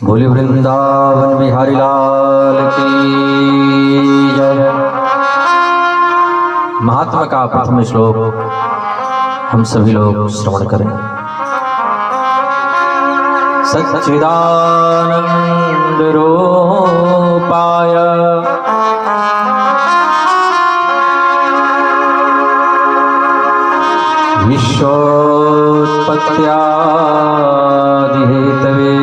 बोले वृंदावन बिहारी लाल की जय। महात्मा का प्रथम श्लोक हम सभी लोग श्रवण करें। सच्चिदानंद रूपाय विश्वोत्पत्त्यादि हेतवे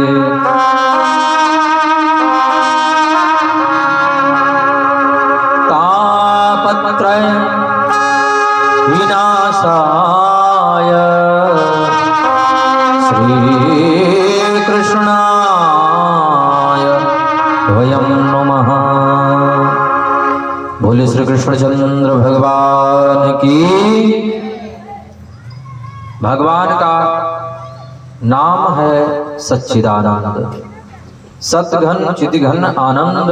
तापत्रय विनाशाय श्रीकृष्णाय वयं नमः। बोले श्री कृष्णचंद्र भगवान की। भगवान का नाम है सच्चिदानंद। सतघन चितघन आनंद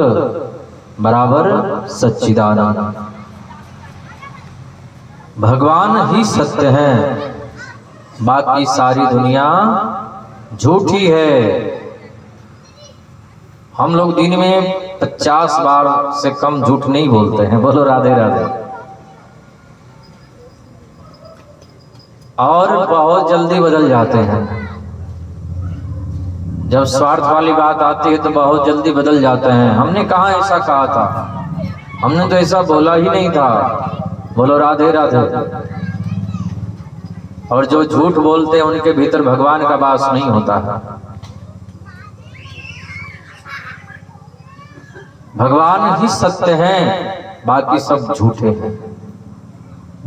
बराबर सच्चिदानंद। भगवान ही सत्य है, बाकी सारी दुनिया झूठी है। हम लोग दिन में 50 बार से कम झूठ नहीं बोलते हैं। बोलो राधे राधे। और बहुत जल्दी बदल जाते हैं। जब स्वार्थ वाली बात आती है तो बहुत जल्दी बदल जाते हैं। हमने कहाँ ऐसा कहा था, हमने तो ऐसा बोला ही नहीं था। बोलो राधे राधे। और जो झूठ बोलते हैं उनके भीतर भगवान का वास नहीं होता है। भगवान ही सत्य हैं, बाकी सब झूठे हैं।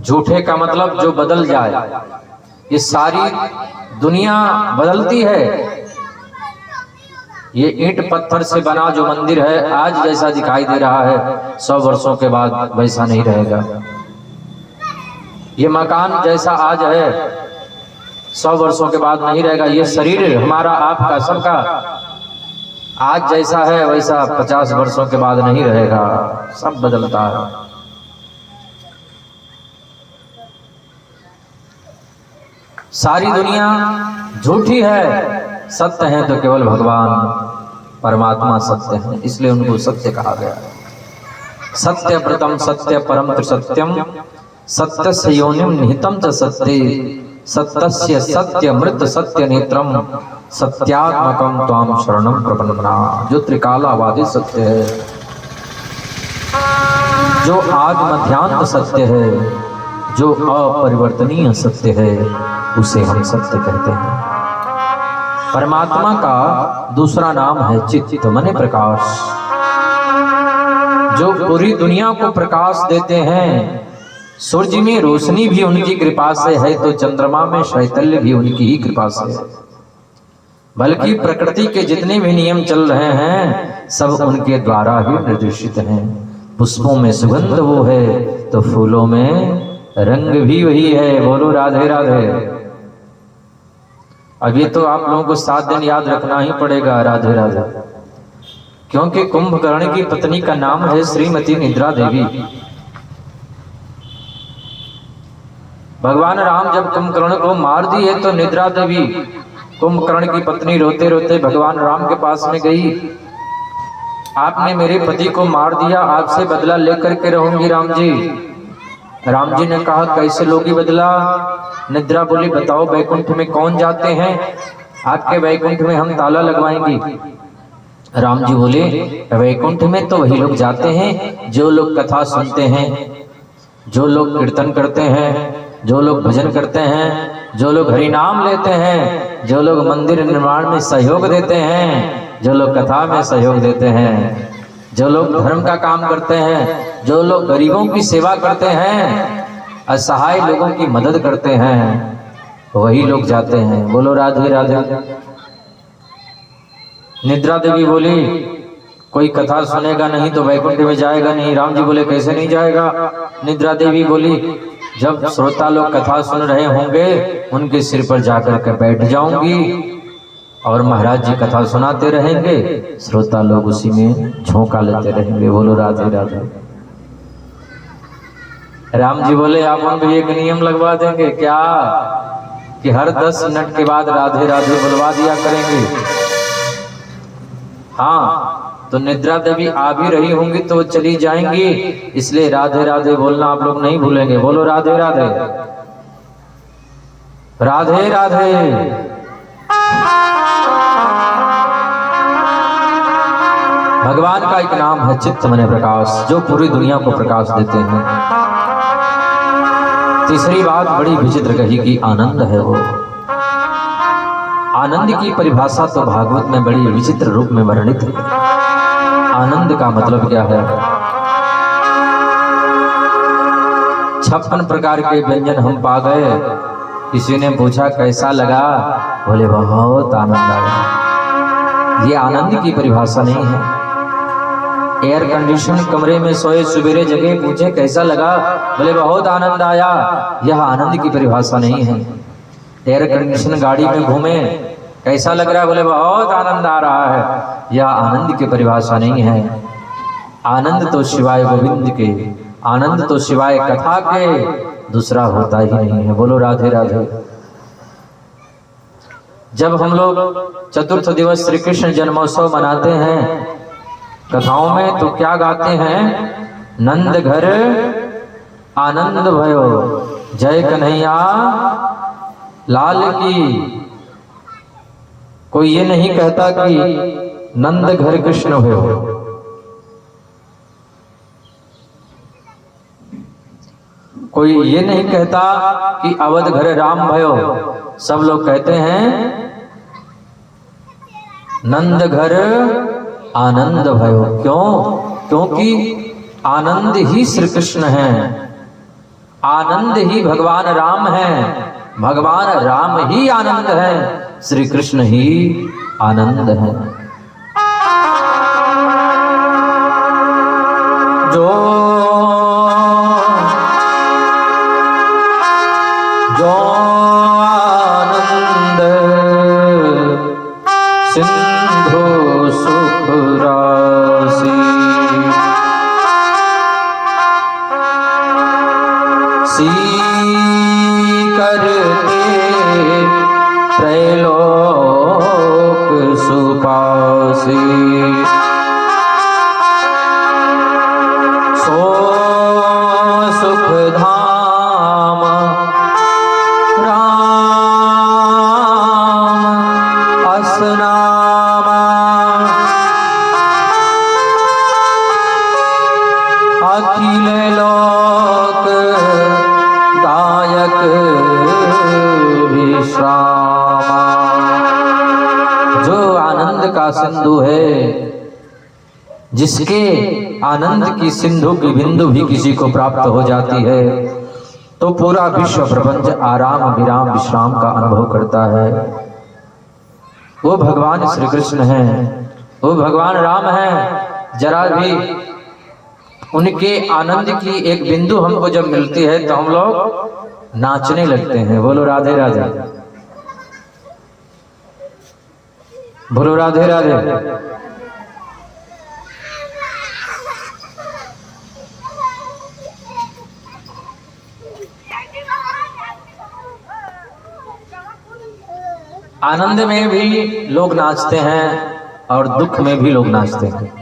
झूठे का मतलब जो बदल जाए। ये सारी दुनिया बदलती है। ये ईंट पत्थर से बना जो मंदिर है आज जैसा दिखाई दे रहा है, 100 वर्षों के बाद वैसा नहीं रहेगा। ये मकान जैसा आज है 100 वर्षों के बाद नहीं रहेगा। ये शरीर हमारा आपका सबका आज जैसा है वैसा 50 वर्षों के बाद नहीं रहेगा। सब बदलता है। सारी दुनिया झूठी है, सत्य है तो केवल भगवान परमात्मा सत्य है, इसलिए उनको सत्य कहा गया। सत्य प्रथम सत्य परम सत्यम सत्यस्य योनिम निहितम च सत्ये सत्यस्य सत्यमृत सत्य नेत्रम सत्यात्मकम त्वाम शरणम प्रपन्ना। जो त्रिकालावादी सत्य है, जो आदि मध्यांत सत्य है, जो अपरिवर्तनीय सत्य है, उसे हम सत्य कहते हैं। परमात्मा का दूसरा नाम है चित्त मने प्रकाश। जो पूरी दुनिया को प्रकाश देते हैं। सूर्य में रोशनी भी उनकी कृपा से है तो चंद्रमा में शैतल्य भी उनकी ही कृपा से है। बल्कि प्रकृति के जितने भी नियम चल रहे हैं सब उनके द्वारा ही निर्देशित हैं। पुष्पों में सुगंध वो है तो फूलों में रंग भी वही है। बोलो राधे राधे। अब ये तो आप लोगों को 7 दिन याद रखना ही पड़ेगा राधे राधे, क्योंकि कुंभकर्ण की पत्नी का नाम है श्रीमती निद्रा देवी। भगवान राम जब कुंभकर्ण को मार दिए तो निद्रा देवी कुंभकर्ण की पत्नी रोते रोते भगवान राम के पास में गई। आपने मेरे पति को मार दिया, आपसे बदला लेकर के रहूंगी राम जी। राम जी ने कहा कैसे लोगी बदला? निद्रा बोली बताओ वैकुंठ में कौन जाते हैं? आपके वैकुंठ में हम ताला लगवाएंगे। राम जी बोले वैकुंठ में तो वही लोग जाते हैं जो लोग कथा सुनते हैं, जो लोग कीर्तन करते हैं, जो लोग भजन करते हैं, जो लोग हरि नाम लेते हैं, जो लोग मंदिर निर्माण में सहयोग देते हैं, जो लोग कथा में सहयोग देते हैं, जो लोग धर्म का काम करते हैं, जो लोग गरीबों की सेवा करते हैं, असहाय लोगों की मदद करते हैं, वही लोग जाते हैं। बोलो राधे राधे। निद्रा देवी बोली कोई कथा सुनेगा नहीं तो वैकुंठ में जाएगा नहीं। राम जी बोले कैसे नहीं जाएगा? निद्रा देवी बोली जब श्रोता लोग कथा सुन रहे होंगे उनके सिर पर जाकर के बैठ जाऊंगी और महाराज जी कथा सुनाते रहेंगे, श्रोता लोग उसी में झोंका लेते रहेंगे। बोलो राधे राधे। राम जी बोले आप उनको एक नियम लगवा देंगे क्या कि हर 10 मिनट के बाद राधे राधे बुलवा दिया करेंगे। हाँ, तो निद्रा देवी आ भी रही होंगी तो चली जाएंगी, इसलिए राधे राधे बोलना आप लोग नहीं भूलेंगे। बोलो राधे राधे, राधे राधे। भगवान का एक नाम है चित्तमय प्रकाश, जो पूरी दुनिया को प्रकाश देते हैं। तीसरी बात बड़ी विचित्र कही कि आनंद है वो। आनंद की परिभाषा तो भागवत में बड़ी विचित्र रूप में वर्णित है। आनंद का मतलब क्या है? 56 प्रकार के व्यंजन हम पा गए। किसी ने पूछा कैसा लगा? बोले बहुत आनंद आया। ये आनंद की परिभाषा नहीं है। एयर कंडीशन कमरे में सोए, सवेरे जगह पूछे कैसा लगा? बोले बहुत आनंद आया। यह आनंद की परिभाषा नहीं है। एयर कंडीशन गाड़ी में घूमे, कैसा लग रहा है? बोले बहुत आनंद आ रहा है। यह आनंद की परिभाषा नहीं है। आनंद तो शिवाय गोविंद के, आनंद तो शिवाय कथा के दूसरा होता ही नहीं है। बोलो राधे राधे। जब हम लोग चतुर्थ दिवस श्री कृष्ण जन्मोत्सव मनाते हैं कथाओं में, तो क्या गाते हैं? नंद घर आनंद भयो, जय कन्हैया लाल की। कोई ये नहीं कहता कि नंद घर कृष्ण भयो। कोई ये नहीं कहता कि अवध घर राम भयो। सब लोग कहते हैं नंद घर आनंद भयो। क्यों? क्योंकि आनंद ही श्री कृष्ण है, आनंद ही भगवान राम है, भगवान राम ही आनंद है, श्री कृष्ण ही आनंद है। जो जो आनंद सिंधु सुख राशि, सी करते त्रैलोक सुपासी, सो सुख धाम राम असनामा, अखिल लोक दायक विश्रामा। जो आनंद का सिंधु है, जिसके आनंद की सिंधु की बिंदु भी किसी को प्राप्त हो जाती है, तो पूरा विश्व प्रपंच आराम विराम विश्राम का अनुभव करता है। वो भगवान श्री कृष्ण हैं, वो भगवान राम हैं। जरा भी उनके आनंद की एक बिंदु हमको जब मिलती है तो हम लोग नाचने लगते हैं। बोलो राधे राधे, बोलो राधे राधे। आनंद में भी लोग नाचते हैं और दुख में भी लोग नाचते हैं।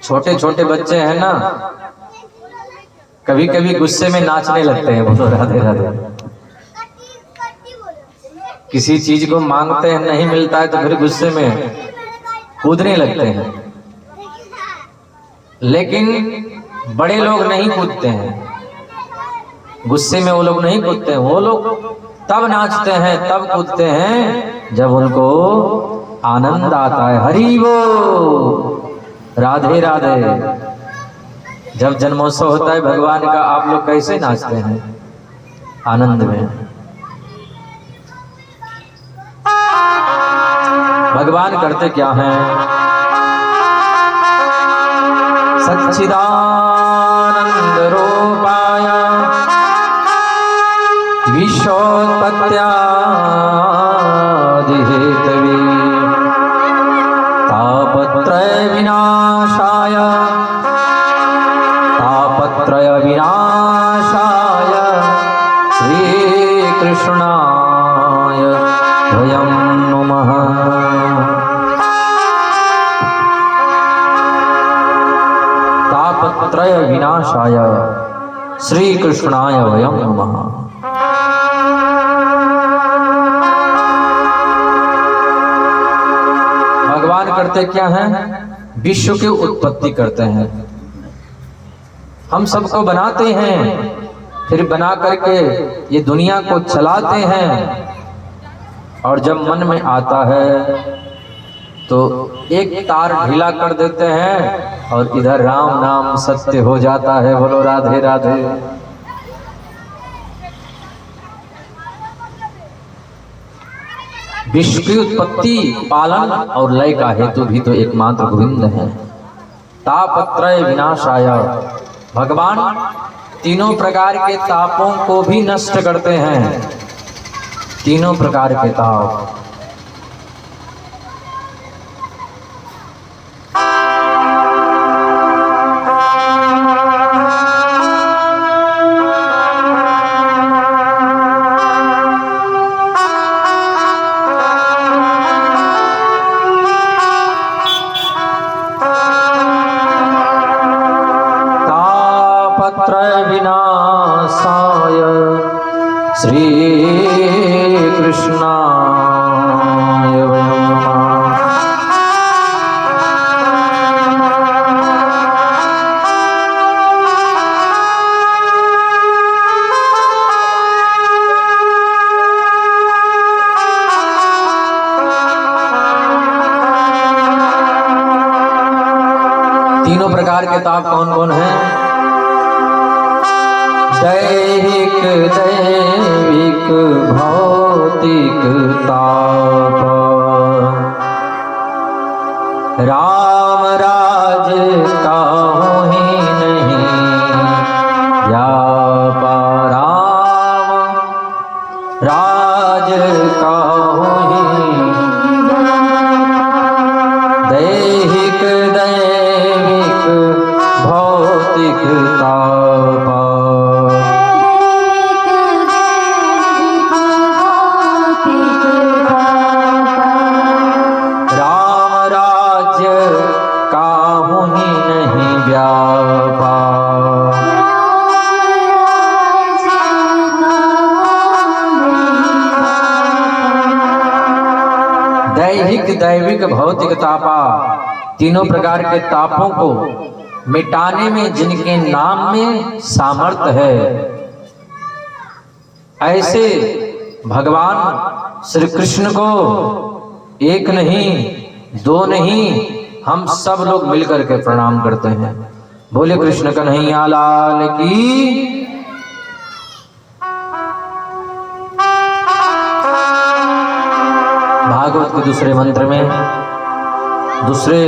छोटे छोटे बच्चे हैं ना, कभी कभी गुस्से में नाचने लगते हैं। बोलो राधे राधे। किसी चीज को मांगते हैं, नहीं मिलता है तो फिर गुस्से में कूदने लगते हैं। लेकिन बड़े लोग नहीं कूदते हैं, गुस्से में वो लोग नहीं कूदते हैं। वो लोग तब नाचते हैं, तब कूदते हैं जब उनको आनंद आता है। हरि बोल, राधे राधे। जब जन्मोत्सव होता है भगवान का, आप लोग कैसे नाचते हैं? आनंद में। भगवान करते क्या हैं? सच्चिदानंद रूपाय विश्वोत्पत्त्यादिहेतवे तापत्रय विनाशाय, तापत्रय विनाशाय श्री कृष्णाय वयं नुमः। तापत्रय विनाशाय श्री कृष्णाय वयं नुमः। भगवान करते क्या हैं? विश्व की उत्पत्ति करते हैं। हम सबको बनाते हैं, फिर बना करके ये दुनिया को चलाते हैं, और जब मन में आता है तो एक तार ढीला कर देते हैं और इधर राम नाम सत्य हो जाता है। बोलो राधे राधे। विश्व की उत्पत्ति, पालन और लय का हेतु भी तो एकमात्र गोविंद है। तापत्रय विनाशाय, भगवान तीनों प्रकार के तापों को भी नष्ट करते हैं। तीनों प्रकार के ताप, विनाशाय श्री कृष्णाय वयं नमः। तीनों प्रकार के ताप कौन कौन हैं? दैहिक दैविक भौतिक ताप, राम राज काहू ही नहीं व्यापा, राम राज काहू ही, दैहिक दैविक भौतिक ताप, दैहिक दैविक भौतिक तापा। तीनों प्रकार के तापों को मिटाने में जिनके नाम में सामर्थ्य है, ऐसे भगवान श्री कृष्ण को एक नहीं दो नहीं, हम सब लोग मिलकर के प्रणाम करते हैं। बोले कृष्ण कन्हैया लाल की। भागवत के दूसरे मंत्र में, दूसरे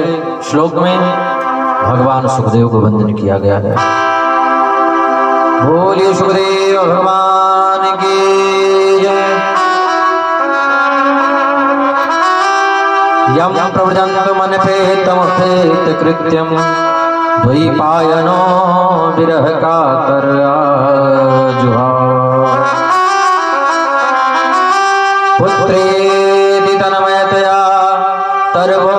श्लोक में भगवान सुखदेव को वंदन किया गया है। बोलिए सुखदेव भगवान की जय। यम प्रव्रजन्त मनपेतमपेत कृत्यम, द्वैपायनो विरह कातर आजुहाव, पुत्रेति तन्मयतया तर्वो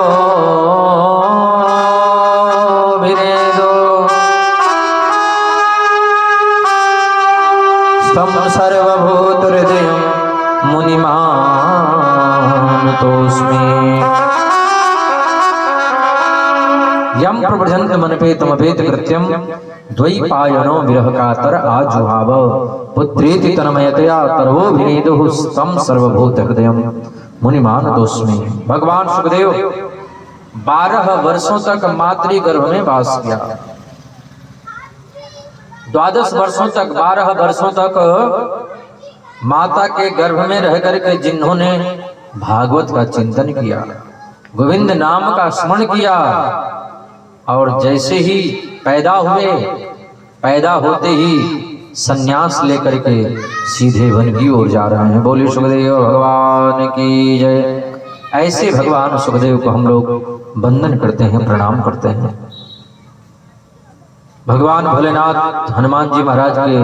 विनेदो, स्तम सर्वभूत हृदयं मुनिमानतोऽस्मि। यम प्रव्रजन्त मनपेतमपेत कृत्यम, द्वैपायनो विरह कातर आजुहाव, पुत्रेति तन्मयतया तर्वो विनेदुः, तं सर्वभूत हृदयं मुनिमानतोऽस्मि। भगवान सुखदेव 12 वर्षों तक मातृ गर्भ में वास किया। 12 वर्षों तक 12 वर्षों तक माता के गर्भ में रह करके जिन्होंने भागवत का चिंतन किया, गोविंद नाम का स्मरण किया, और जैसे ही पैदा हुए, पैदा होते ही सन्यास लेकर के सीधे वन की ओर जा रहे हैं। बोले सुखदेव भगवान की जय। ऐसे भगवान सुखदेव को हम लोग वंदन करते हैं, प्रणाम करते हैं। भगवान भोलेनाथ हनुमान जी महाराज के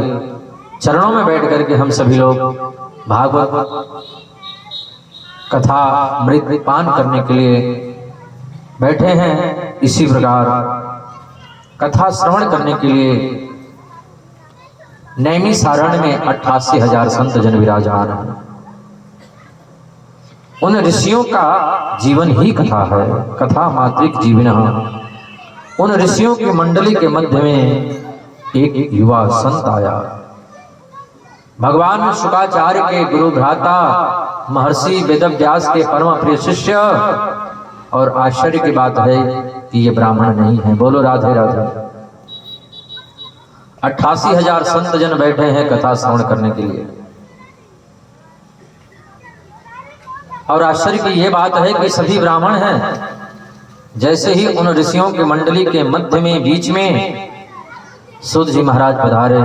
चरणों में बैठ करके हम सभी लोग भागवत कथा मृत पान करने के लिए बैठे हैं। इसी प्रकार कथा श्रवण करने के लिए नैमिषारण्य में 88,000 संत जन विराजमान हैं। उन ऋषियों का जीवन ही कथा है, कथा मात्रिक जीवन। उन ऋषियों की मंडली के मध्य में एक युवा संत आया। भगवान शुकाचार्य के गुरु भ्राता महर्षि वेदव्यास के परम प्रिय शिष्य। और आश्चर्य की बात है कि ये ब्राह्मण नहीं है। बोलो राधे राधे। 88,000 संत जन बैठे हैं कथा श्रवण करने के लिए। और आश्चर्य की यह बात है कि सभी ब्राह्मण हैं। जैसे ही उन ऋषियों की मंडली के मध्य में बीच में सूत जी महाराज पधारे।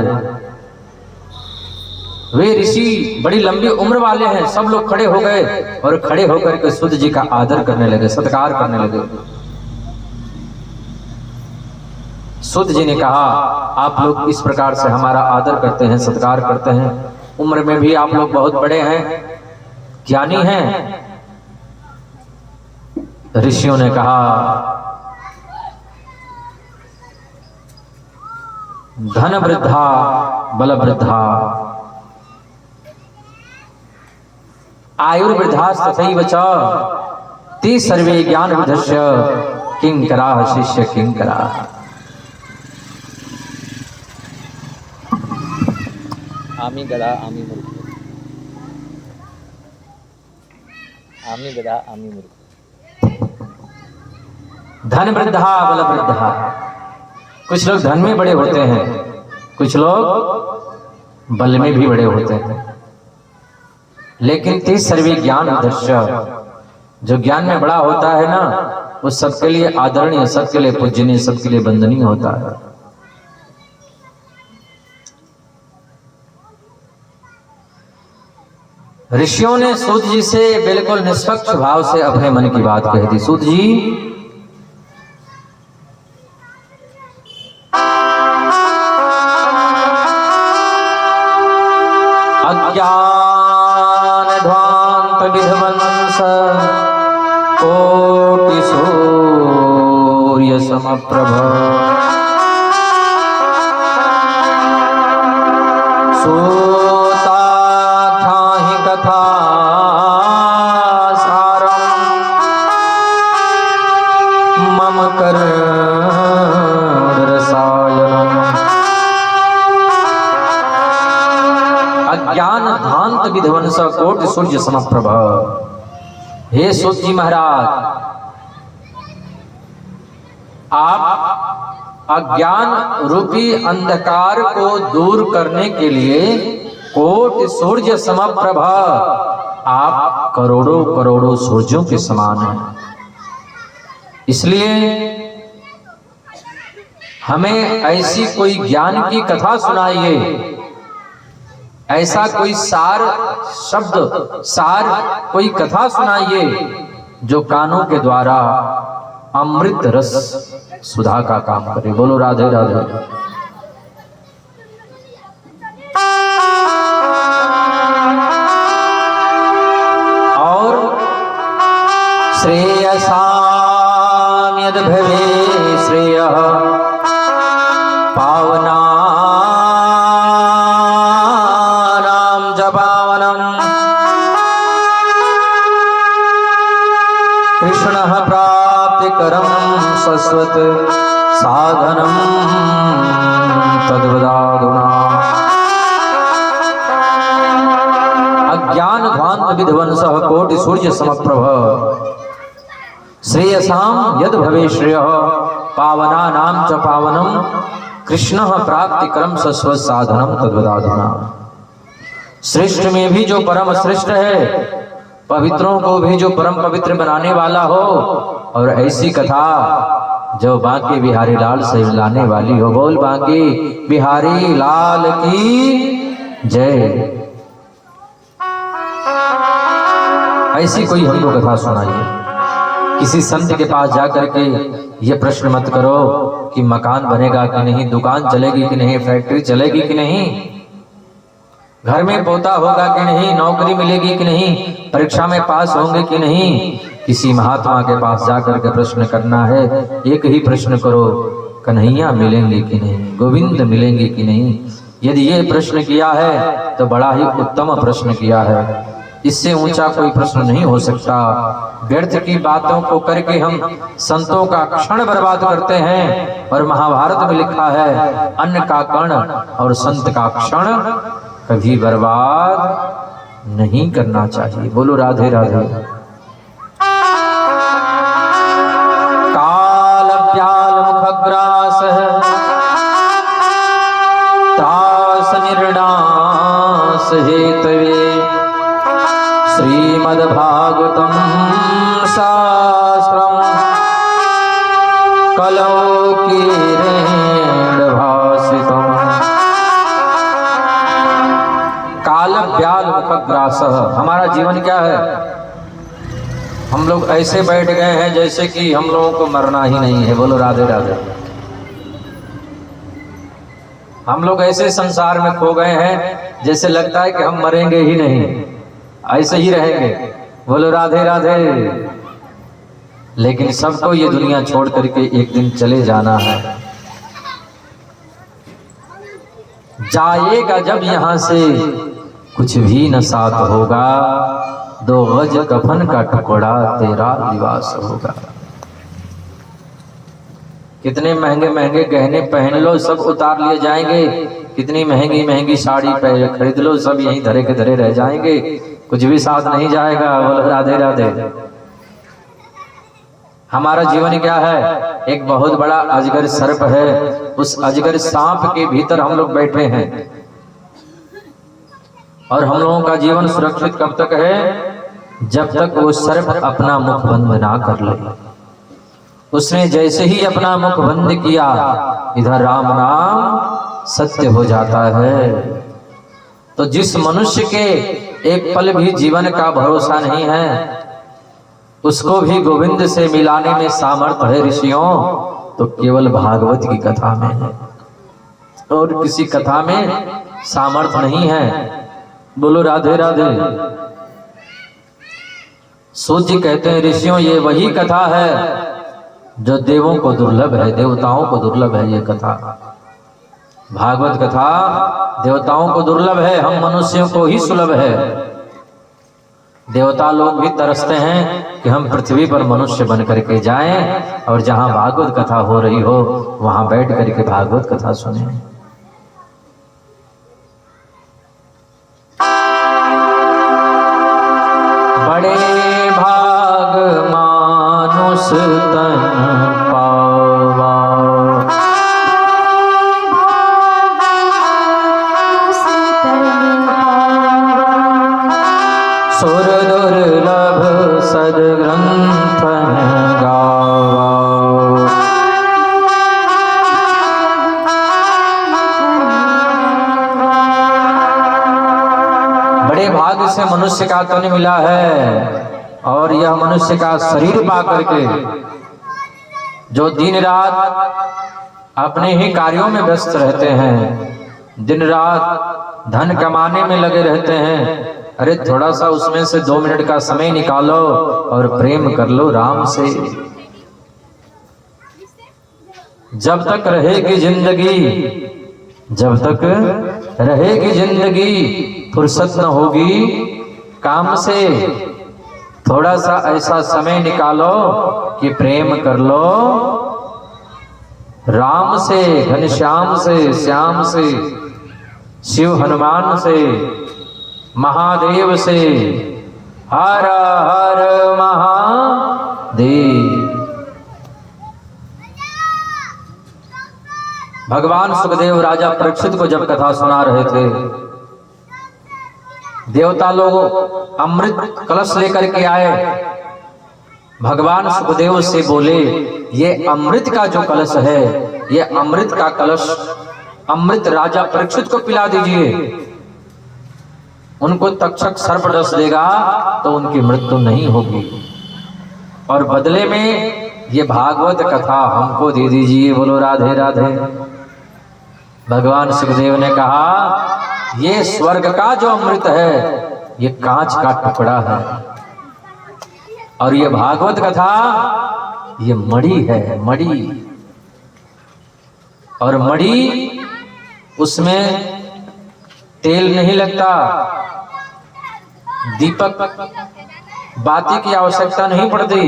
वे ऋषि बड़ी लंबी उम्र वाले हैं। सब लोग खड़े हो गए और खड़े होकर के सूत जी का आदर करने लगे, सत्कार करने लगे। सूत जी ने कहा, आप लोग इस प्रकार से हमारा आदर करते हैं, सत्कार करते हैं, उम्र में भी आप लोग बहुत बड़े हैं, ज्ञानी हैं। ऋषियों ने कहा, धन वृद्धा बल वृद्धा आयुर्वृद्धास्तथैव च ते सर्वे ज्ञान विधस्य किंकराः शिष्य किंकराः। आमी गदा आमी मूर्ख, आमी गदा आमी मूर्ख। धन वृद्धा बल वृद्धा। कुछ लोग धन में बड़े होते हैं, कुछ लोग बल में भी बड़े होते हैं। लेकिन ते सर्वे ज्ञान विधस्य, जो ज्ञान में बड़ा होता है ना, वो सबके लिए आदरणीय, सबके लिए पूजनीय, सबके लिए वंदनीय होता है। ऋषियों ने सूत जी से बिल्कुल निष्पक्ष भाव से अपने मन की बात कही थी। सूत जी, अज्ञान ध्वांत विध्वंस कोटि सूर्य समप्रभ सूताख्याहि कथा सारम मम रसायनम। अज्ञान ध्वांत विध्वंस कोटि सूर्य समप्रभ। हे सूत जी महाराज, आप अज्ञान रूपी अंधकार को दूर करने के लिए कोटि सूर्य समप्रभ, आप करोड़ों करोड़ों सूर्यों के समान हैं। इसलिए हमें ऐसी कोई ज्ञान की कथा सुनाइए, ऐसा कोई सार शब्द, सार कोई कथा सुनाइए जो कानों के द्वारा अमृत रस सुधा का काम करे। बोलो राधे राधे। और श्रेयसाम यद भवे श्रेयः पावना शाश्वत साधनम तद्वदाधुना। अज्ञान ध्वांत विध्वंसः कोटि सूर्य समप्रभ श्रेयसाम यद भवे श्रेयः पावनानां च पावनम कृष्णः प्राप्ति क्रम शाश्वत साधनम तद्वदाधुना। श्रेष्ठ में भी जो परम श्रेष्ठ है, पवित्रों को भी जो परम पवित्र बनाने वाला हो, और ऐसी कथा जो बांके बिहारी लाल से लाने वाली हो। बोल बांके बिहारी लाल की जय। ऐसी कोई हमको कथा सुनाइए। किसी संत के पास जाकर के ये प्रश्न मत करो कि मकान बनेगा कि नहीं, दुकान चलेगी कि नहीं, फैक्ट्री चलेगी कि नहीं। घर में पोता होगा कि नहीं, नौकरी मिलेगी कि नहीं, परीक्षा में पास होंगे कि नहीं, किसी महात्मा के पास जाकर के प्रश्न करना है। एक ही प्रश्न करो, कन्हैया मिलेंगे कि नहीं, गोविंद मिलेंगे कि नहीं। यदि ये प्रश्न किया है तो बड़ा ही उत्तम प्रश्न किया है, इससे ऊंचा कोई प्रश्न नहीं हो सकता। व्यर्थ की बातों को करके हम संतों का क्षण बर्बाद करते हैं, और महाभारत में लिखा है अन्न का कण और संत का क्षण कभी बर्बाद नहीं करना चाहिए। बोलो राधे राधे। काल व्याल मुखग्रास त्रास निर्णास हेतवे श्रीमद्भागवतम शास्त्रम कलौ कीरेण भासितम। काल व्याल मुखग्रास, हमारा जीवन क्या है? हम लोग ऐसे बैठ गए हैं जैसे कि हम लोगों को मरना ही नहीं है। बोलो राधे राधे। हम लोग ऐसे संसार में खो गए हैं जैसे लगता है कि हम मरेंगे ही नहीं, ऐसे ही रहेंगे। बोलो राधे राधे। लेकिन सबको ये दुनिया छोड़ करके एक दिन चले जाना है। जाएगा जब यहां से कुछ भी न साथ होगा, 2 गज कफन का टुकड़ा तेरा लिबास होगा। कितने महंगे महंगे गहने पहन लो, सब उतार लिए जाएंगे। कितनी महंगी महंगी साड़ी खरीद लो, सब यहीं धरे के धरे रह जाएंगे, कुछ भी साथ नहीं जाएगा। बोलो राधे राधे। हमारा जीवन क्या है? एक बहुत बड़ा अजगर सर्प है, उस अजगर सांप के भीतर हम लोग बैठे हैं। और हम लोगों का जीवन सुरक्षित कब तक है? जब तक वो सर्प अपना मुख बंद ना कर ले। उसने जैसे ही अपना मुख बंद किया, इधर राम नाम सत्य हो जाता है। तो जिस मनुष्य के एक पल भी जीवन का भरोसा नहीं है, उसको भी गोविंद से मिलाने में सामर्थ्य है ऋषियों, तो केवल भागवत की कथा में है, और किसी कथा में सामर्थ्य नहीं है। बोलो राधे राधे। सूत जी कहते हैं ऋषियों, ये वही कथा है जो देवों को दुर्लभ है, देवताओं को दुर्लभ है ये कथा। भागवत कथा देवताओं को दुर्लभ है, हम मनुष्यों को ही सुलभ है। देवता लोग भी तरसते हैं कि हम पृथ्वी पर मनुष्य बन करके जाएं, और जहां भागवत कथा हो रही हो वहां बैठ करके भागवत कथा सुने। बड़े भाग मानुष तन पावा, सुर दुर्लभ सद्ग्रंथ गावा। बड़े भाग से मनुष्य का तन मिला है, और यह मनुष्य का शरीर पा करके जो दिन रात अपने ही कार्यों में व्यस्त रहते हैं, दिन रात धन कमाने में लगे रहते हैं, अरे थोड़ा सा उसमें से 2 मिनट का समय निकालो और प्रेम कर लो राम से। जब तक रहेगी जिंदगी, जब तक रहेगी जिंदगी, फुर्सत न होगी काम से। थोड़ा सा ऐसा समय निकालो कि प्रेम कर लो राम से, घनश्याम से, श्याम से, शिव हनुमान से, महादेव से। हर हर महादेव। भगवान सुखदेव राजा परीक्षित को जब कथा सुना रहे थे, देवता लोग अमृत कलश लेकर के आए। भगवान सुखदेव से बोले, ये अमृत का जो कलश है, ये अमृत का कलश अमृत राजा परीक्षित को पिला दीजिए। उनको तक्षक सर्प डस देगा तो उनकी मृत्यु नहीं होगी, और बदले में ये भागवत कथा हमको दे दीजिए। बोलो राधे राधे। भगवान सुखदेव ने कहा, ये स्वर्ग का जो अमृत है ये कांच का टुकड़ा है, और ये भागवत कथा ये मणि है, मणि। और मणि उसमें तेल नहीं लगता, दीपक बाती की आवश्यकता नहीं पड़ती,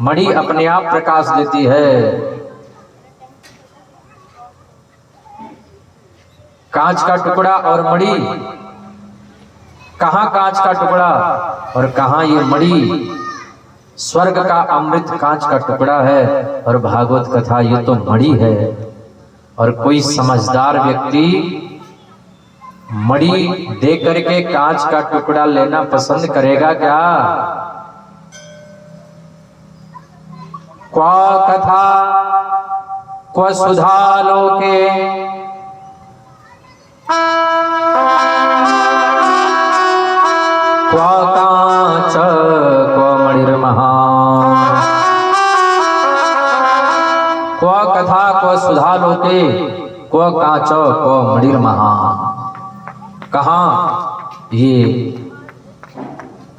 मणि अपने आप प्रकाश देती है। कांच का टुकड़ा और मणि, कहां कांच का टुकड़ा और कहां ये मणि। स्वर्ग का अमृत कांच का टुकड़ा है और भागवत कथा ये तो मणि है। और कोई समझदार व्यक्ति मणि दे करके कांच का टुकड़ा लेना पसंद करेगा क्या? क्वा कथा क्व सुधा लोके क्वा कांच क्व मणिर्महा। क्व कथा क्व सुधा लोके क्व कांच क्व मणिर्महा। कहाँ ये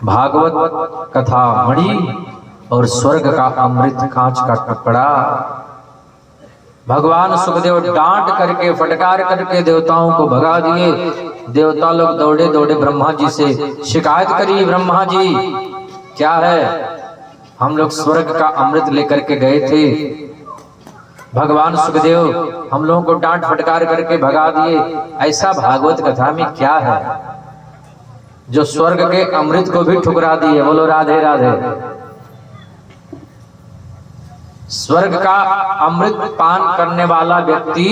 भागवत कथा मणि और स्वर्ग का अमृत कांच का टुकड़ा। भगवान सुखदेव डांट करके फटकार करके देवताओं को भगा दिए। देवता लोग दौड़े दौड़े ब्रह्मा जी से शिकायत करी, ब्रह्मा जी क्या है, हम लोग स्वर्ग का अमृत लेकर के गए थे, भगवान सुखदेव हम लोगों को डांट फटकार करके भगा दिए। ऐसा भागवत कथा में क्या है जो स्वर्ग के अमृत को भी ठुकरा दिए? बोलो राधे राधे। स्वर्ग का अमृत पान करने वाला व्यक्ति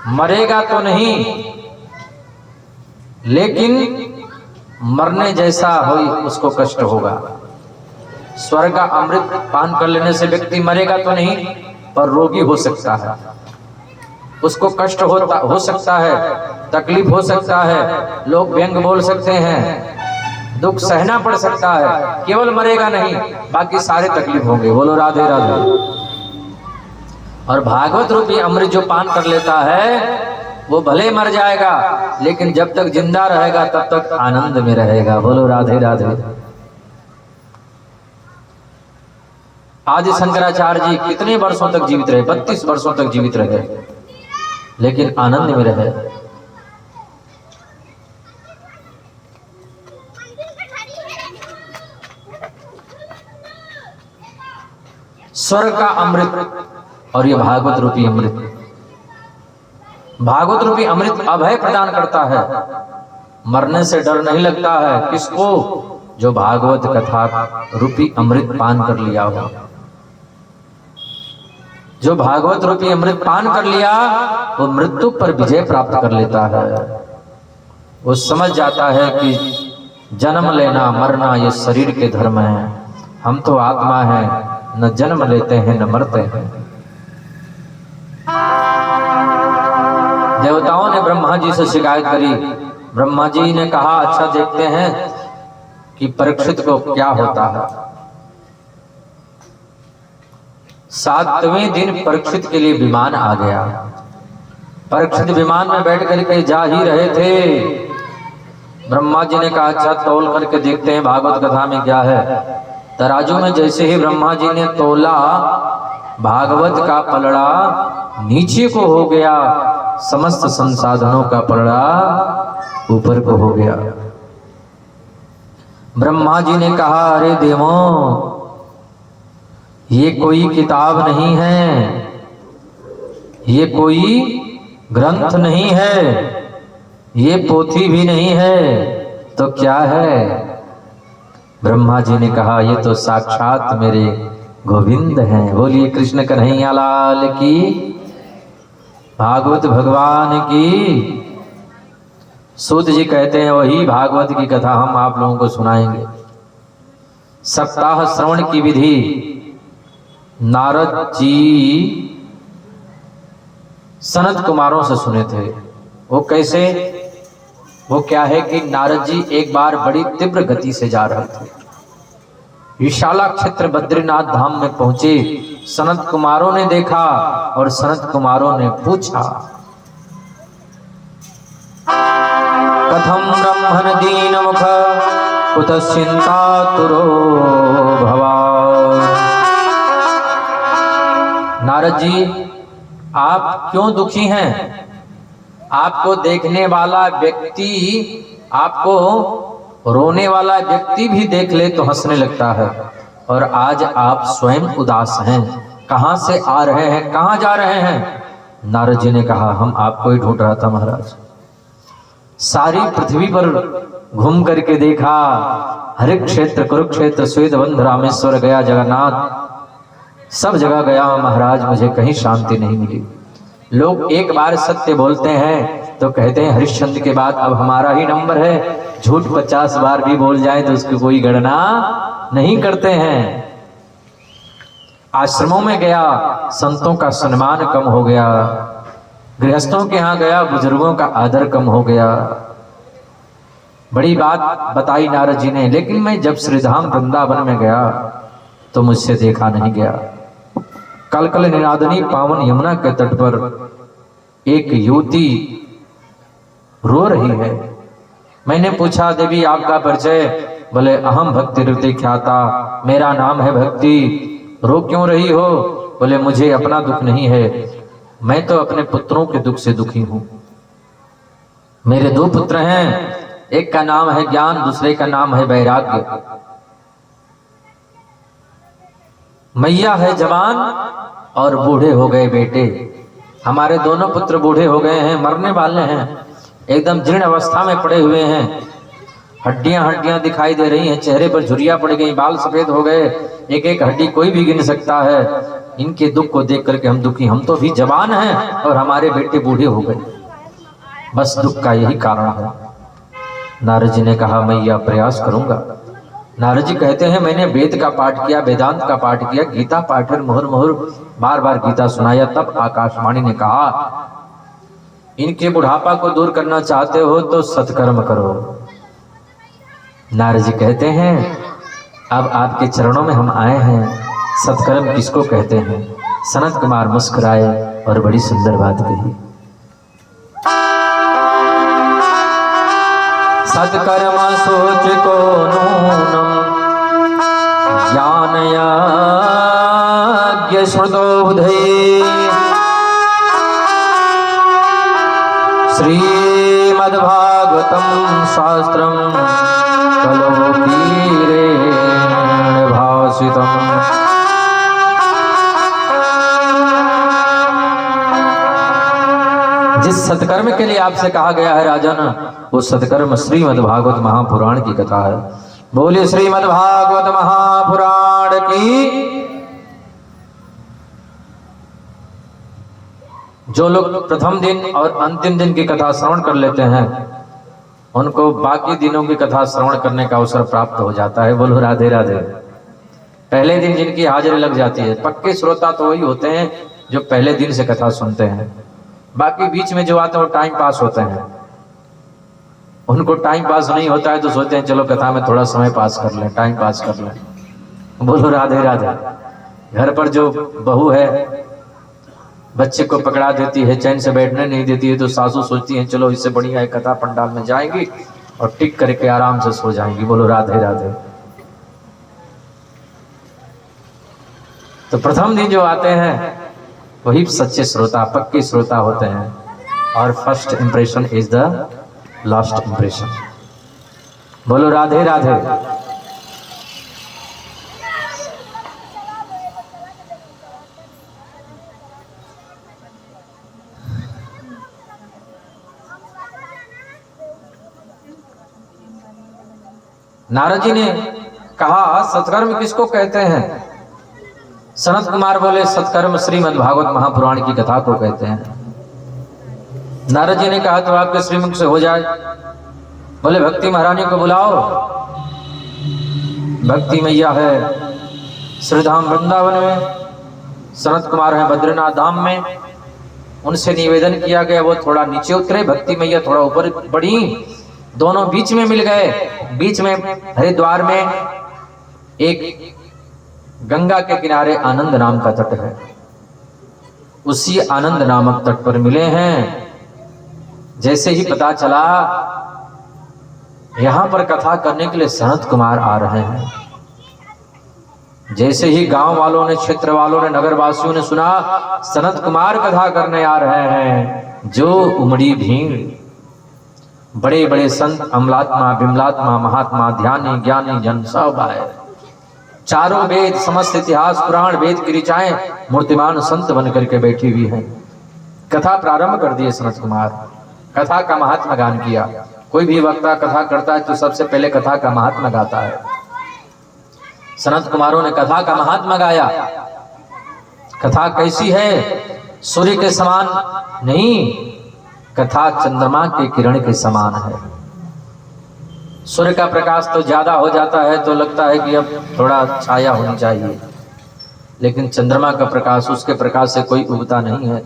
मरेगा तो नहीं, लेकिन मरने जैसा हो उसको कष्ट होगा। स्वर्ग का अमृत पान कर लेने से व्यक्ति मरेगा तो नहीं, पर रोगी हो सकता है, उसको कष्ट हो सकता है, तकलीफ हो सकता है, लोग व्यंग बोल सकते हैं, दुख सहना पड़ सकता है। केवल मरेगा नहीं, बाकी सारे तकलीफ होंगे। बोलो राधे राधे। और भागवत रूपी अमृत जो पान कर लेता है वो भले मर जाएगा, लेकिन जब तक जिंदा रहेगा तब तक आनंद में रहेगा। बोलो राधे राधे। आदि शंकराचार्य जी कितने वर्षों तक जीवित रहे? 32 वर्षों तक जीवित रहे, लेकिन आनंद में रहे। स्वर्ग का अमृत और ये भागवत रूपी अमृत। भागवत रूपी अमृत अभय प्रदान करता है, मरने से डर नहीं लगता है। किसको? जो भागवत कथा रूपी अमृत पान कर लिया हो। जो भागवत रूपी अमृत पान कर लिया वो मृत्यु पर विजय प्राप्त कर लेता है। वो समझ जाता है कि जन्म लेना मरना ये शरीर के धर्म है, हम तो आत्मा है, न जन्म लेते हैं न मरते हैं। देवताओं ने ब्रह्मा जी से शिकायत करी। ब्रह्मा जी ने कहा अच्छा देखते हैं कि परीक्षित को क्या होता है। 7वें दिन परीक्षित के लिए विमान आ गया। परीक्षित विमान में बैठ करके जा ही रहे थे। ब्रह्मा जी ने कहा अच्छा तौल करके देखते हैं भागवत कथा में क्या है। तराजू में जैसे ही ब्रह्मा जी ने तोला, भागवत का पलड़ा नीचे को हो गया, समस्त संसाधनों का पलड़ा ऊपर को हो गया। ब्रह्मा जी ने कहा अरे देवों, ये कोई किताब नहीं है, ये कोई ग्रंथ नहीं है, ये पोथी भी नहीं है, तो क्या है? ब्रह्मा जी ने कहा ये तो साक्षात मेरे गोविंद हैं। बोलिए कृष्ण कन्हैया लाल की, भागवत भगवान की। सूत जी कहते हैं वही भागवत की कथा हम आप लोगों को सुनाएंगे। सप्ताह श्रवण की विधि नारद जी सनत कुमारों से सुने थे। वो कैसे? वो क्या है कि नारद जी एक बार बड़ी तीव्र गति से जा रहे थे, विशाला क्षेत्र बद्रीनाथ धाम में पहुंचे। सनत कुमारों ने देखा और सनत कुमारों ने पूछा कथम ब्रह्मण दीन मुख कुतश्चिंतातुरो भवा। नारद जी, आप क्यों दुखी हैं? आपको देखने वाला व्यक्ति, आपको रोने वाला व्यक्ति भी देख ले तो हंसने लगता है, और आज आप स्वयं उदास हैं। कहां से आ रहे हैं, कहां जा रहे हैं? नारद जी ने कहा, हम आपको ही ढूंढ रहा था महाराज। सारी पृथ्वी पर घूम करके देखा, हर क्षेत्र, कुरुक्षेत्र, श्वेतबंध, रामेश्वर गया, जगन्नाथ, सब जगह गया महाराज, मुझे कहीं शांति नहीं मिली। लोग एक बार सत्य बोलते हैं तो कहते हैं हरिश्चंद्र के बाद अब हमारा ही नंबर है। झूठ 50 बार भी बोल जाए तो उसकी कोई गणना नहीं करते हैं। आश्रमों में गया, संतों का सम्मान कम हो गया, गृहस्थों के यहाँ गया, बुजुर्गों का आदर कम हो गया। बड़ी बात बताई नारद जी ने, लेकिन मैं जब श्रीधाम वृंदावन में गया तो मुझसे देखा नहीं गया। कलकल निनादनी पावन यमुना के तट पर एक युवती रो रही है। मैंने पूछा, देवी आपका परिचय? बोले, अहम भक्ति हृदय ख्याता, मेरा नाम है भक्ति। रो क्यों रही हो? बोले, मुझे अपना दुख नहीं है, मैं तो अपने पुत्रों के दुख से दुखी हूं। मेरे 2 पुत्र हैं, एक का नाम है ज्ञान, दूसरे का नाम है वैराग्य। मैया है जवान और बूढ़े हो गए बेटे। हमारे दोनों पुत्र बूढ़े हो गए हैं, मरने वाले हैं, एकदम जीर्ण अवस्था में पड़े हुए हैं। हड्डियां हड्डियां दिखाई दे रही हैं, चेहरे पर झुर्रियां पड़ गई, बाल सफेद हो गए, एक एक हड्डी कोई भी गिन सकता है। इनके दुख को देख करके हम दुखी, हम तो भी जवान हैं और हमारे बेटे बूढ़े हो गए, बस दुख का यही कारण है। नारद जी ने कहा, मैं यह प्रयास करूंगा। नारद जी कहते हैं, मैंने वेद का पाठ किया, वेदांत का पाठ किया, गीता पाठ कर मुहुर मुहुर बार बार गीता सुनाया। तब आकाशवाणी ने कहा, इनके बुढ़ापा को दूर करना चाहते हो तो सत्कर्म करो। नारद जी कहते हैं, अब आपके चरणों में हम आए हैं, सत्कर्म किसको कहते हैं? सनत कुमार मुस्कुराए और बड़ी सुंदर बात कही। सत्कर्म सोच को नूनम ज्ञान यज्ञ श्रुतो बुधे श्रीमद्भागवतम शास्त्रम कलोकीरेण भाषितम्। जिस सत्कर्म के लिए आपसे कहा गया है राजन, वो सत्कर्म श्रीमद्भागवत महापुराण की कथा है। बोलिए श्रीमद्भागवत महापुराण की। जो लोग प्रथम दिन और अंतिम दिन की कथा श्रवण कर लेते हैं, उनको बाकी दिनों की कथा श्रवण करने का अवसर प्राप्त हो जाता है। बोलो राधे राधे। पहले दिन जिनकी हाजिरी लग जाती है, पक्के श्रोता तो वही होते हैं जो पहले दिन से कथा सुनते हैं। बाकी बीच में जो आते हैं वो टाइम पास होते हैं, उनको टाइम पास नहीं होता है तो सोचते हैं चलो कथा में थोड़ा समय पास कर लें, टाइम पास कर लें। बोलो राधे राधे। घर पर जो बहू है बच्चे को पकड़ा देती है, चैन से बैठने नहीं देती है, तो सासू सोचती है चलो इससे बढ़िया है कथा पंडाल में जाएंगी और टिक करके आराम से सो जाएंगी। बोलो राधे राधे। तो प्रथम दिन जो आते हैं वही सच्चे श्रोता, पक्के श्रोता होते हैं, और first impression is the last impression. बोलो राधे राधे। नारद जी ने कहा, सत्कर्म किसको कहते हैं? सनत कुमार बोले, सत्कर्म श्रीमद् भागवत महापुराण की कथा को कहते हैं। नारद जी ने कहा, तो आपके श्रीमुख से हो जाए। बोले, भक्ति महारानी को बुलाओ। भक्ति मैया है श्रीधाम वृंदावन में, सनत कुमार है बद्रीनाथ धाम में। उनसे निवेदन किया गया वो थोड़ा नीचे उतरे, भक्ति मैया थोड़ा ऊपर बढ़ी, दोनों बीच में मिल गए। बीच में हरिद्वार में एक गंगा के किनारे आनंद नाम का तट है, उसी आनंद नामक तट पर मिले हैं। जैसे ही पता चला यहाँ पर कथा करने के लिए सनत कुमार आ रहे हैं। जैसे ही गांव वालों ने, क्षेत्र वालों ने, नगर वासियों ने सुना सनत कुमार कथा करने आ रहे हैं, जो उमड़ी भीड़। बड़े बड़े संत, अमलात्मा, बिमलात्मा, महात्मा, ध्यानी, ज्ञानी जन सब आए। चारों वेद, समस्त इतिहास, पुराण, वेद की ऋचाएं मूर्तिमान संत बन करके बैठी हुई हैं। कथा प्रारंभ कर दिए सनत कुमार। कथा का महात्मा गान किया। कोई भी वक्ता कथा करता है तो सबसे पहले कथा का महात्मा गाता है। सनत कुमारों ने कथा का महात्मा गाया। कथा कैसी है? सूर्य के समान नहीं, कथा चंद्रमा के किरण के समान है। सूर्य का प्रकाश तो ज्यादा हो जाता है तो लगता है कि अब थोड़ा छाया होनी चाहिए, लेकिन चंद्रमा का प्रकाश, उसके प्रकाश से कोई उगता नहीं है।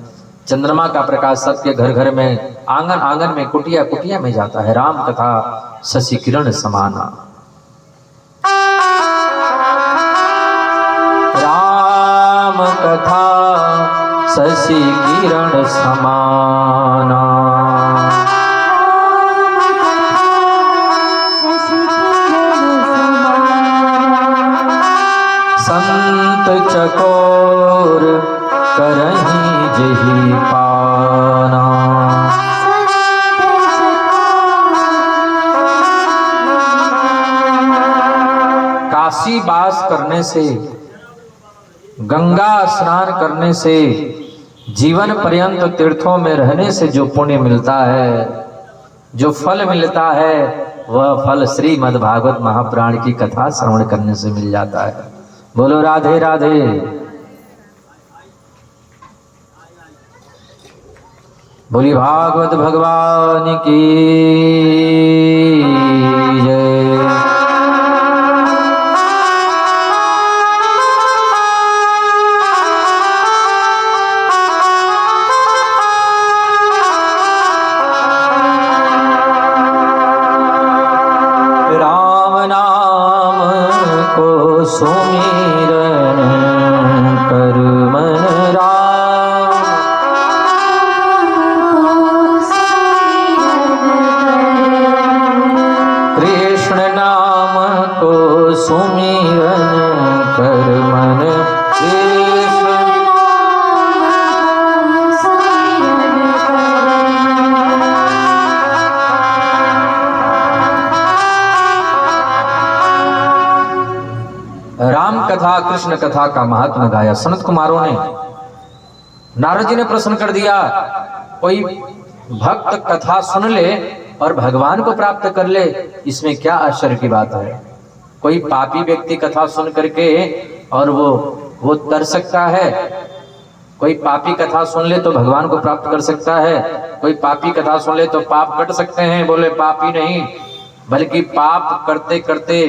चंद्रमा का प्रकाश सबके घर घर में, आंगन आंगन में, कुटिया कुटिया में जाता है। राम कथा शशि किरण समाना, राम कथा शशि किरण समाना, संत चकोर करहीं जही पाना। काशी वास करने से, गंगा स्नान करने से, जीवन पर्यंत तीर्थों में रहने से जो पुण्य मिलता है, जो फल मिलता है, वह फल श्रीमद् भागवत महापुराण की कथा श्रवण करने से मिल जाता है। बोलो राधे राधे। बोली भागवत भगवान की जय। राम नाम को सुमिरन कर मन राम, कृष्ण नाम को सुमिरन कर मन कृष्ण। राम कथा, कृष्ण कथा का महात्मा गाया। सनत कुमारों ने, नारद जी ने प्रश्न कर दिया, कोई भक्त कथा सुन ले और भगवान को प्राप्त कर ले, इसमें क्या आश्चर्य की बात है? कोई पापी व्यक्ति कथा सुन करके और वो तर सकता है? कोई पापी कथा सुन ले तो भगवान को प्राप्त कर सकता है? कोई पापी कथा सुन ले तो पाप कट सकते हैं? बोले पापी नहीं, बल्कि पाप करते करते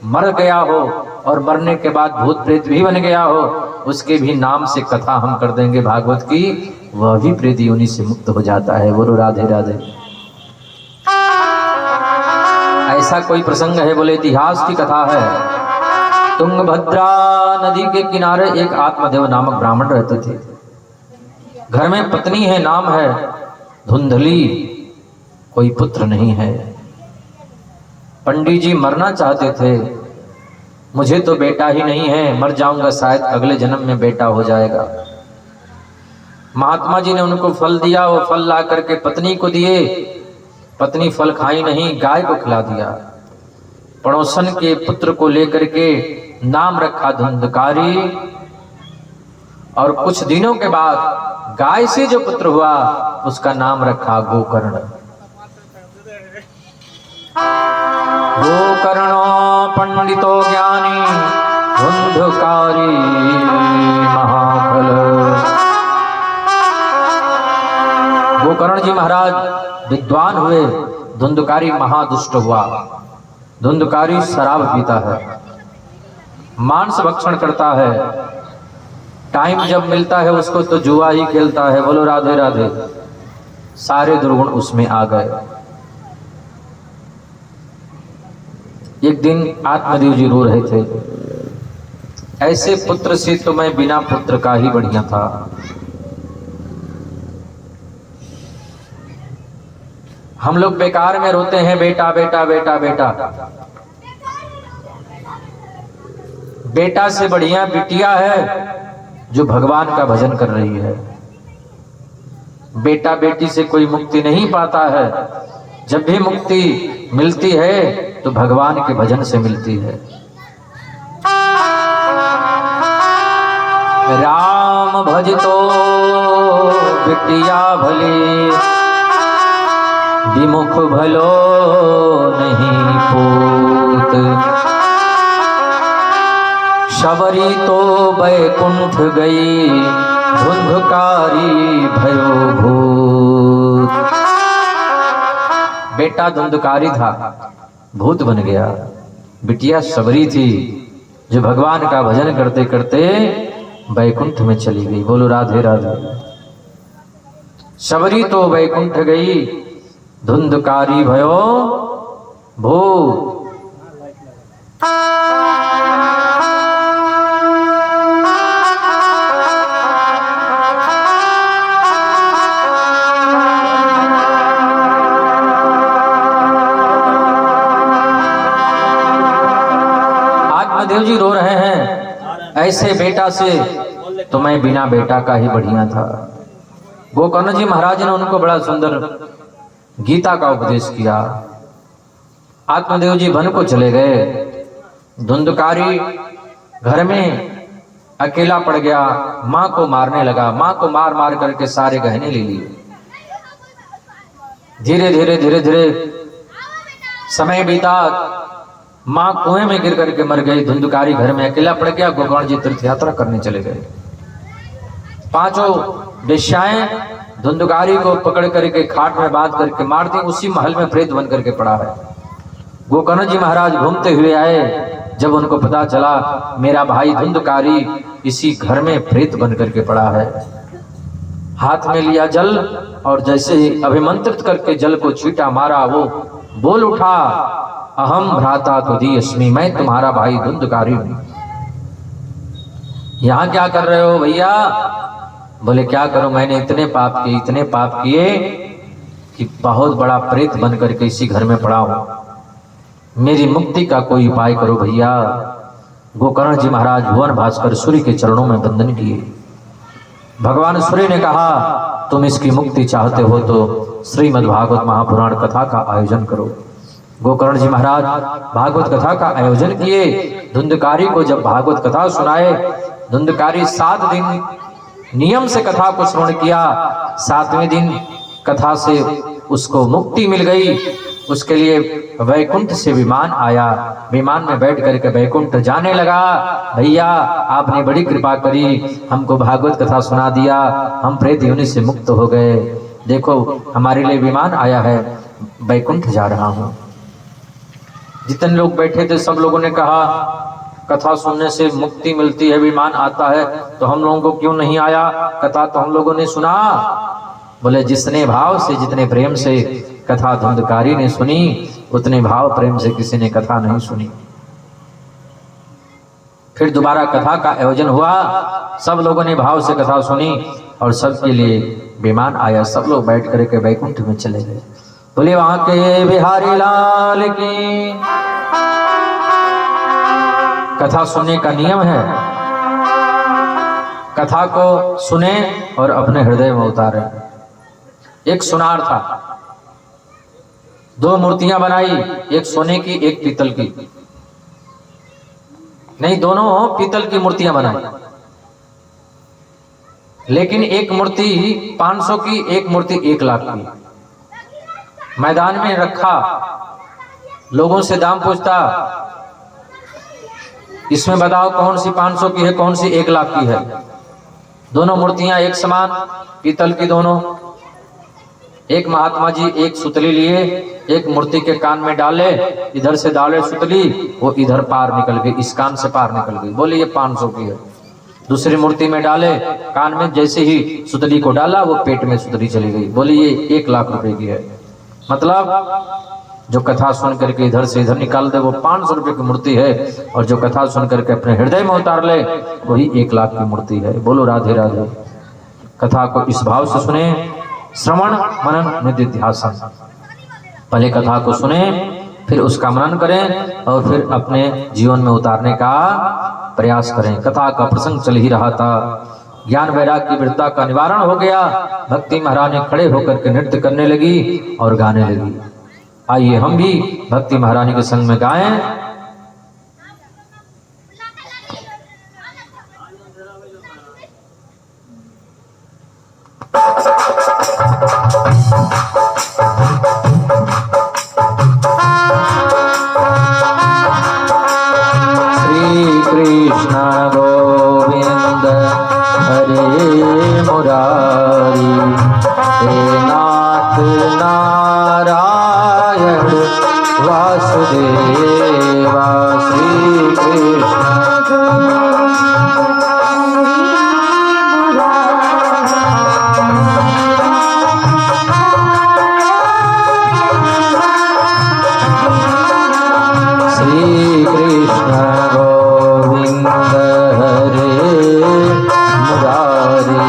मर गया हो और मरने के बाद भूत प्रेत भी बन गया हो, उसके भी नाम से कथा हम कर देंगे भागवत की, वह भी प्रेत योनि से मुक्त हो जाता है। बोलो राधे राधे। ऐसा कोई प्रसंग है? बोले इतिहास की कथा है। तुंगभद्रा नदी के किनारे एक आत्मदेव नामक ब्राह्मण रहते थे। घर में पत्नी है, नाम है धुंधली, कोई पुत्र नहीं है। पंडित जी मरना चाहते थे, मुझे तो बेटा ही नहीं है, मर जाऊंगा, शायद अगले जन्म में बेटा हो जाएगा। महात्मा जी ने उनको फल दिया, वो फल ला करके पत्नी को दिए। पत्नी फल खाई नहीं, गाय को खिला दिया। पड़ोसन के पुत्र को लेकर के नाम रखा धुंधकारी, और कुछ दिनों के बाद गाय से जो पुत्र हुआ उसका नाम रखा गोकर्ण। गोकर्णो पंडितो ज्ञानी धुंधकारी महाफल। गोकर्ण जी महाराज विद्वान हुए, धुंधकारी महादुष्ट हुआ। धुंधकारी शराब पीता है, मांस भक्षण करता है, टाइम जब मिलता है उसको तो जुआ ही खेलता है। बोलो राधे राधे। सारे दुर्गुण उसमें आ गए। एक दिन आत्मदेव जी रो रहे थे, ऐसे पुत्र से तो मैं बिना पुत्र का ही बढ़िया था। हम लोग बेकार में रोते हैं, बेटा बेटा बेटा बेटा। बेटा से बढ़िया बिटिया है जो भगवान का भजन कर रही है। बेटा बेटी से कोई मुक्ति नहीं पाता है। जब भी मुक्ति मिलती है तो भगवान के भजन से मिलती है। राम भजतो बिटिया भली, विमुख भलो नहीं पूत। शबरी तो बैकुंठ गई, धुंधकारी भयो भूत। बेटा धुंधकारी था, भूत बन गया। बिटिया शबरी थी जो भगवान का भजन करते करते बैकुंठ में चली गई। बोलो राधे राधे। शबरी तो बैकुंठ गई, धुंधकारी भयो भूत। आत्मदेव जी रो रहे हैं, ऐसे बेटा से तो मैं बिना बेटा का ही बढ़िया था। गोकर्ण जी महाराज ने उनको बड़ा सुंदर गीता का उपदेश किया। आत्मदेव जी वन को चले गए। धुंधकारी घर में अकेला पड़ गया, मां को मारने लगा। मां को मार मार करके सारे गहने ले लिए। धीरे धीरे धीरे धीरे समय बीता, मां कुएं में गिर करके मर गई। धुंधकारी घर में अकेला पड़ गया। गोकर्ण जी तीर्थ यात्रा करने चले गए। पांचों वेश्याएं धुंधकारी को पकड़ करके खाट में बांध करके मार दी। उसी महल में प्रेत बन करके पड़ा है। गोकर्ण जी महाराज घूमते हुए आए। जब उनको पता चला मेरा भाई धुंधकारी इसी घर में प्रेत बन करके पड़ा है, हाथ में लिया जल और जैसे ही अभिमंत्रित करके जल को छींटा मारा, वो बोल उठा, अहम भ्राता तुदीयस्मि, मैं तुम्हारा भाई धुंधकारी हूं। यहां क्या कर रहे हो भैया? बोले क्या करूं, मैंने इतने पाप किए कि बहुत बड़ा प्रेत बन करके इसी घर में पड़ा हूं। मेरी मुक्ति का कोई उपाय करो भैया। गोकर्ण जी महाराज भुवन भास्कर सूर्य के चरणों में वंदन किए। भगवान सूर्य ने कहा तुम इसकी मुक्ति चाहते हो तो श्रीमद् भागवत महापुराण कथा का आयोजन करो। गोकर्ण जी महाराज भागवत कथा का आयोजन किए। धुंधकारी को जब भागवत कथा सुनाए, धुंधकारी 7 दिन नियम से कथा को श्रवण किया। 7वें दिन कथा से उसको मुक्ति मिल गई। उसके लिए वैकुंठ से विमान आया। विमान में बैठ करके वैकुंठ जाने लगा। भैया आपने बड़ी कृपा करी, हमको भागवत कथा सुना दिया, हम प्रेत योनि से मुक्त हो गए। देखो हमारे लिए विमान आया है, वैकुंठ जा रहा हूं। जितने लोग बैठे थे सब लोगों ने कहा कथा सुनने से मुक्ति मिलती है, विमान आता है, तो हम लोगों को क्यों नहीं आया? कथा तो हम लोगों ने सुना। बोले जितने भाव से जितने प्रेम से कथा धुंधकारी ने सुनी, उतने भाव प्रेम से किसी ने कथा नहीं सुनी। फिर दोबारा कथा का आयोजन हुआ। सब लोगों ने भाव से कथा सुनी और सबके लिए विमान आया। सब लोग बैठ करके वैकुंठ में चले गए। बोले वहां के बिहारी लाल की कथा सुनने का नियम है। कथा को सुने और अपने हृदय में उतारे। एक सुनार था, 2 मूर्तियां बनाई, एक सोने की एक पीतल की। नहीं, दोनों पीतल की मूर्तियां बनाई, लेकिन एक मूर्ति 500 की, एक मूर्ति 1 लाख की। मैदान में रखा, लोगों से दाम पूछता, इसमें बताओ कौन सी 500 की है, कौन सी 1 लाख की है। दोनों मूर्तियां एक समान, पीतल की दोनों। एक महात्मा जी एक सुतली लिए, एक मूर्ति के कान में डाले, इधर से डाले सुतली, वो इधर पार निकल गई, इस कान से पार निकल गई। बोले ये 500 की है। दूसरी मूर्ति में डाले, कान में जैसे ही सुतली को डाला, वो पेट में सुतली चली गई। बोले ये 1 लाख रुपए की है। मतलब जो कथा सुन करके इधर से इधर निकाल दे वो 500 रुपए की मूर्ति है, और जो कथा सुन करके अपने हृदय में उतार ले वही 1 लाख की मूर्ति है। बोलो राधे राधे। कथा को इस भाव से सुने, श्रवण मनन निधिध्यासन। पहले कथा को सुने, फिर उसका मनन करें और फिर अपने जीवन में उतारने का प्रयास करें। कथा का प्रसंग चल ही रहा था, ज्ञान वैराग्य की वृत्ता का निवारण हो गया। भक्ति महारानी खड़े होकर के नृत्य करने लगी और गाने लगी। आइए हम भी भक्ति महारानी के संग में गाएं। श्री कृष्ण गोविंद हरे मुरारी, हे नाथ नारायण वासुदेवा। श्री कृष्ण श्री कृष्ण गोविंद हरे मुरारी,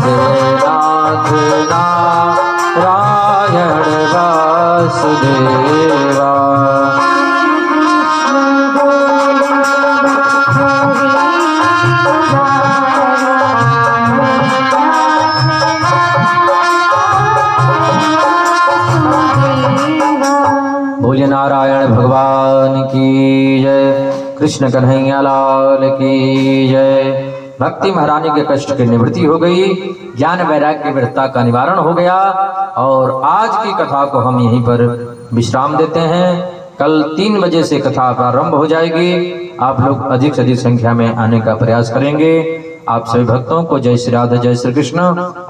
हे नाथ नारायण वासुदेवा। बोलिए नारायण भगवान की जय, कृष्ण कन्हैया लाल की जय। भक्ति महारानी के कष्ट की निवृत्ति हो गई, ज्ञान वैराग्य की वृत्ता का निवारण हो गया। और आज की कथा को हम यहीं पर विश्राम देते हैं। कल 3 बजे से कथा प्रारंभ हो जाएगी। आप लोग अधिक से अधिक संख्या में आने का प्रयास करेंगे। आप सभी भक्तों को जय श्री राधे, जय श्री कृष्ण।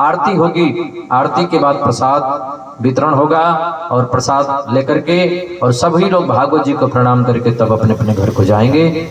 आरती होगी, आरती के बाद प्रसाद वितरण होगा और प्रसाद लेकर के और सभी लोग भागवत जी को प्रणाम करके तब अपने अपने घर को जाएंगे।